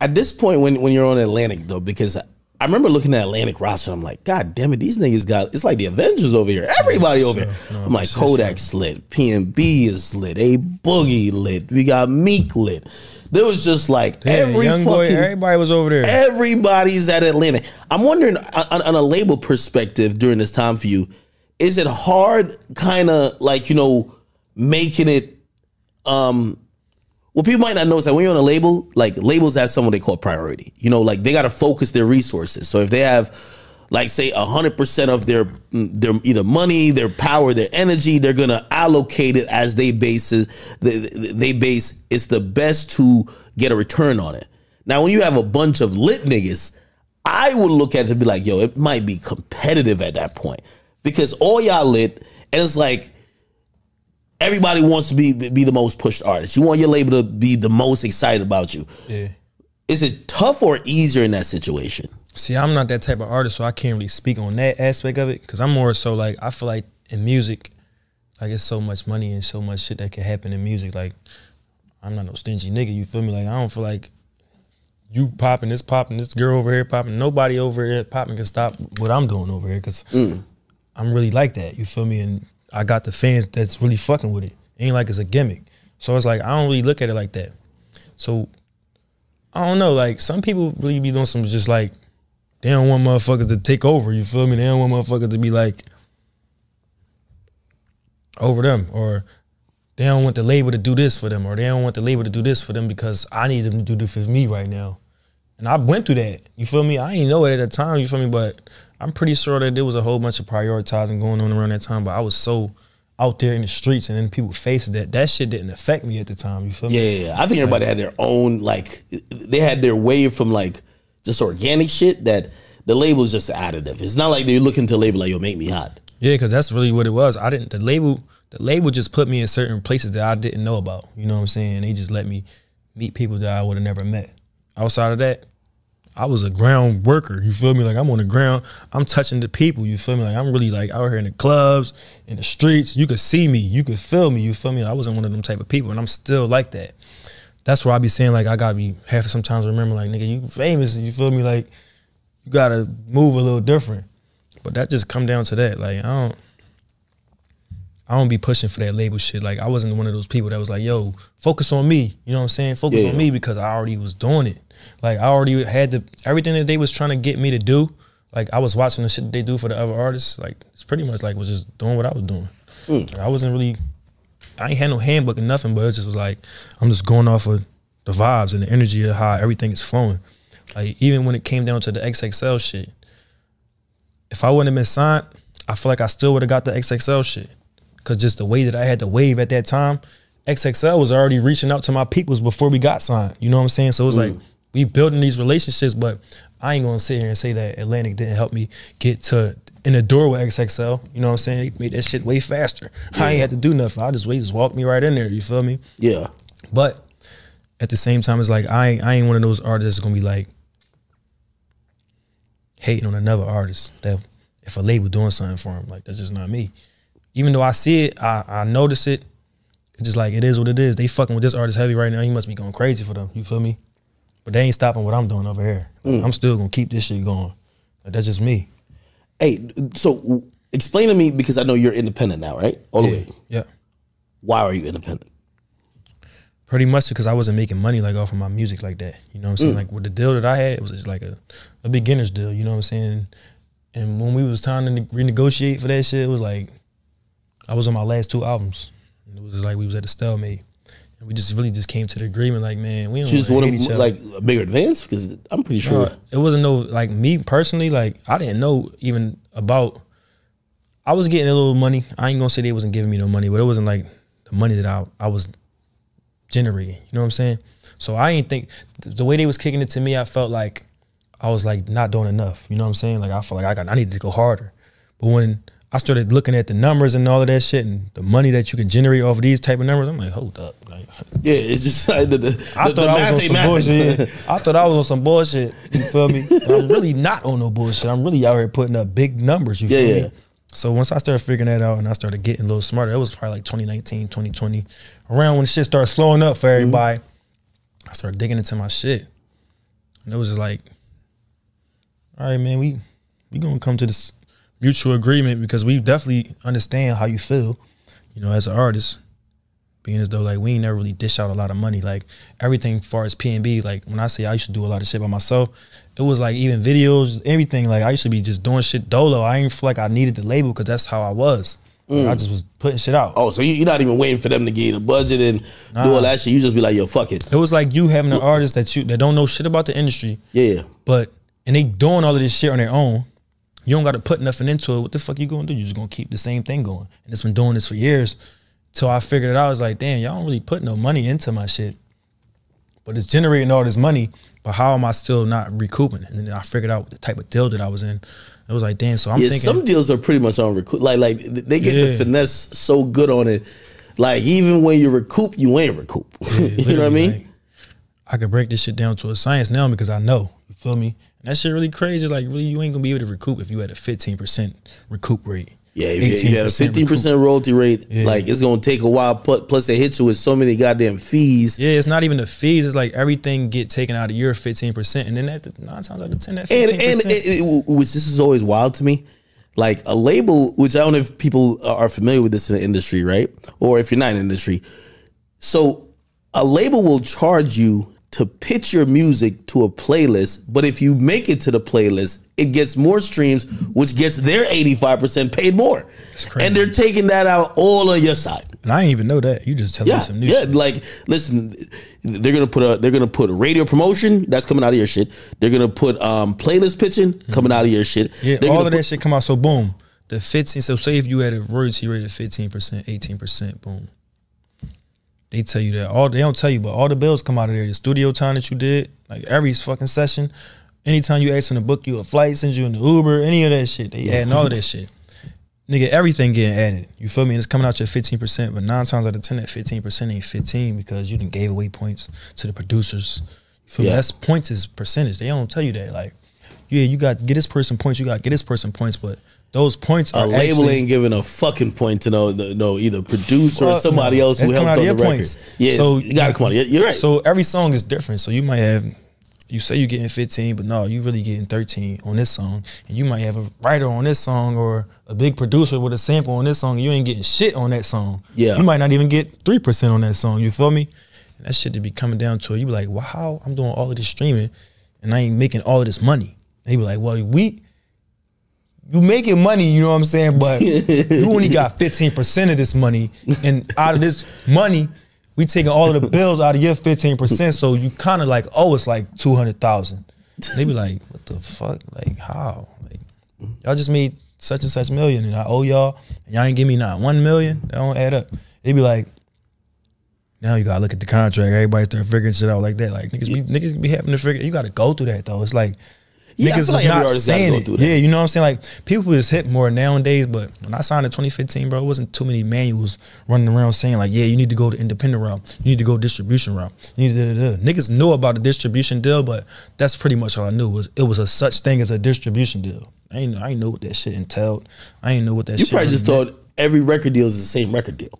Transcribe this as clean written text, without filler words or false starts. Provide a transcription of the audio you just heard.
At this point, when you're on Atlantic though, because I remember looking at Atlantic roster, I'm like, God damn it, these niggas got, it's like the Avengers over here. Everybody over here. I'm like, Kodak's lit, PNB is lit, A Boogie lit, we got Meek lit. There was just like everybody was over there. Everybody's at Atlantic. I'm wondering on a label perspective during this time for you, is it hard kind of like, you know, making it, well, people might not know that when you're on a label, like labels have someone they call priority. You know, like they got to focus their resources. So if they have, like, say 100% of their either money, their power, their energy, they're gonna allocate it as they base it's the best to get a return on it. Now, when you have a bunch of lit niggas, I would look at it and be like, yo, it might be competitive at that point because all y'all lit, and it's like, everybody wants to be the most pushed artist. You want your label to be the most excited about you. Yeah. Is it tough or easier in that situation? See, I'm not that type of artist, so I can't really speak on that aspect of it. Because I'm more so like, I feel like in music, like it's so much money and so much shit that can happen in music. Like, I'm not no stingy nigga, you feel me? Like, I don't feel like you popping, this girl over here popping, nobody over here popping can stop what I'm doing over here. Because I'm really like that, you feel me? And I got the fans that's really fucking with it. Ain't like it's a gimmick. So it's like, I don't really look at it like that. So, I don't know, like some people really be doing some just like, they don't want motherfuckers to take over, you feel me? They don't want motherfuckers to be like, over them. Or they don't want the label to do this for them. Or they don't want the label to do this for them because I need them to do this for me right now. And I went through that, you feel me? I ain't know it at the time, you feel me? But I'm pretty sure that there was a whole bunch of prioritizing going on around that time, but I was so out there in the streets and in people's faces that shit didn't affect me at the time, you feel me? Yeah. I think everybody had their own, like, they had their wave from like just organic shit that the label's just additive. It's not like they're looking to label like, yo, make me hot. Yeah, because that's really what it was. The label just put me in certain places that I didn't know about, you know what I'm saying? They just let me meet people that I would have never met. Outside of that, I was a ground worker, you feel me? Like I'm on the ground, I'm touching the people, you feel me? Like I'm really like out here in the clubs, in the streets, you could see me, you could feel me, you feel me? I wasn't one of them type of people and I'm still like that. That's why I be saying like I gotta be, have to sometimes remember like, nigga, you famous, you feel me? Like you gotta move a little different. But that just come down to that. Like I don't be pushing for that label shit. Like I wasn't one of those people that was like, yo, focus on me. You know what I'm saying? Focus on me because I already was doing it. Like I already had everything that they was trying to get me to do. Like I was watching the shit that they do for the other artists. Like it's pretty much like was just doing what I was doing. Like, I wasn't really, I ain't had no handbook or nothing, but it just was like, I'm just going off of the vibes and the energy of how everything is flowing. Like even when it came down to the XXL shit, if I wouldn't have been signed, I feel like I still would have got the XXL shit. Cause just the way that I had to wave at that time, XXL was already reaching out to my peoples before we got signed. You know what I'm saying? So it was like, we building these relationships, but I ain't gonna sit here and say that Atlantic didn't help me get in the door with XXL. You know what I'm saying? They made that shit way faster. I ain't had to do nothing. They just walked me right in there, you feel me? Yeah. But at the same time, it's like, I ain't one of those artists that's gonna be like, hating on another artist that if a label doing something for him, like that's just not me. Even though I see it, I notice it, it's just like, it is what it is. They fucking with this artist heavy right now, he must be going crazy for them, you feel me? But they ain't stopping what I'm doing over here. Like, I'm still gonna keep this shit going. Like, that's just me. Hey, so explain to me, because I know you're independent now, right? All the way. Yeah. Why are you independent? Pretty much because I wasn't making money like off of my music like that. You know what I'm saying? Like with the deal that I had, it was just like a beginner's deal, you know what I'm saying? And when we was trying to renegotiate for that shit, it was like, I was on my last 2 albums. And it was just like we was at a stalemate. And we just really just came to the agreement like, man, we don't want to hate each other. Like a bigger advance? Because I'm pretty sure. It wasn't no, like me personally, like I didn't know even about, I was getting a little money. I ain't gonna say they wasn't giving me no money, but it wasn't like the money that I was generating, you know what I'm saying? So I ain't think, the way they was kicking it to me, I felt like I was like not doing enough, you know what I'm saying? Like I felt like I needed to go harder. But when I started looking at the numbers and all of that shit and the money that you can generate off of these type of numbers, I'm like, hold up. Like, yeah, it's just like I thought I was on some bullshit. I thought I was on some bullshit, you feel me? But I'm really not on no bullshit. I'm really out here putting up big numbers, you feel me? So once I started figuring that out and I started getting a little smarter, it was probably like 2019, 2020, around when shit started slowing up for everybody, I started digging into my shit. And it was just like, all right, man, we gonna come to this mutual agreement because we definitely understand how you feel, you know, as an artist. Being as though like we ain't never really dish out a lot of money. Like everything as far as P&B, like when I say I used to do a lot of shit by myself, it was like even videos, everything. Like I used to be just doing shit dolo. I ain't feel like I needed the label because that's how I was. Like, I just was putting shit out. Oh, so you're not even waiting for them to give you the budget and do all that shit. You just be like, yo, fuck it. It was like you having an artist that don't know shit about the industry. Yeah. And they doing all of this shit on their own. You don't got to put nothing into it. What the fuck you gonna do? You just gonna keep the same thing going. And it's been doing this for years. Till I figured it out. I was like, damn, y'all don't really put no money into my shit. But it's generating all this money, but how am I still not recouping? And then I figured out the type of deal that I was in. It was like, damn, so I'm thinking. Some deals are pretty much on recoup. Like they get the finesse so good on it. Like even when you recoup, you ain't recoup. You know what I mean? Like, I could break this shit down to a science now because I know. You feel me? And that shit really crazy. Like really, you ain't gonna be able to recoup if you had a 15% recoup rate. Yeah, if you had a 15% royalty rate, like it's gonna take a while. Plus, they hit you with so many goddamn fees. Yeah, it's not even the fees. It's like everything get taken out of your 15%, and then that 9 times out of 10, that 15%. And which this is always wild to me. Like a label, which I don't know if people are familiar with this in the industry, right? Or if you're not in the industry. So a label will charge you to pitch your music to a playlist, but if you make it to the playlist, it gets more streams, which gets their 85% paid more. And they're taking that out all on your side. And I didn't even know that. You just telling me some new shit. Like, listen, they're gonna put a radio promotion that's coming out of your shit. They're gonna put playlist pitching coming out of your shit. Yeah, all of that shit come out. So boom, the 15. So say if you had a royalty rate of 15%, 18%, boom. They tell you that. They don't tell you, but all the bills come out of there. The studio time that you did, like every fucking session, anytime you ask them to book you a flight, send you in the Uber, any of that shit, they adding all of that shit. Nigga, everything getting added. You feel me? And it's coming out your 15%, but 9 times out of 10, that 15% ain't 15 because you done gave away points to the producers. You feel me? That's points is percentage. They don't tell you that. Like, yeah, you got to get this person points, you got to get this person points, but those points are label ain't giving a fucking point to no either producer or somebody else who helped on the record. Points. Yeah, so you gotta come on. You're right. So every song is different. So you might have, you say you're getting 15, but no, you really getting 13 on this song, and you might have a writer on this song or a big producer with a sample on this song, and you ain't getting shit on that song. Yeah, you might not even get 3% on that song. You feel me? And that shit to be coming down to it. You be like, wow, I'm doing all of this streaming, and I ain't making all of this money. And they be like, well, you making money, you know what I'm saying? But you only got 15% of this money. And out of this money, we taking all of the bills out of your 15%. So you kind of like, oh, it's like 200,000. They be like, what the fuck? Like, how? Like, y'all just made such and such million and I owe y'all and y'all ain't give me not 1 million? That don't add up. They be like, now you gotta look at the contract. Everybody start figuring shit out like that. Like, niggas be having to figure, you gotta go through that though. It's like, niggas is like not saying it. Yeah, you know what I'm saying? Like, people is hit more nowadays, but when I signed in 2015, bro, it wasn't too many manuals running around saying like, yeah, you need to go the independent route. You need to go distribution route. You need to Niggas knew about the distribution deal, but that's pretty much all I knew was it was a such thing as a distribution deal. I ain't know what that shit entailed. I ain't know what that shit You probably just thought every record deal is the same record deal.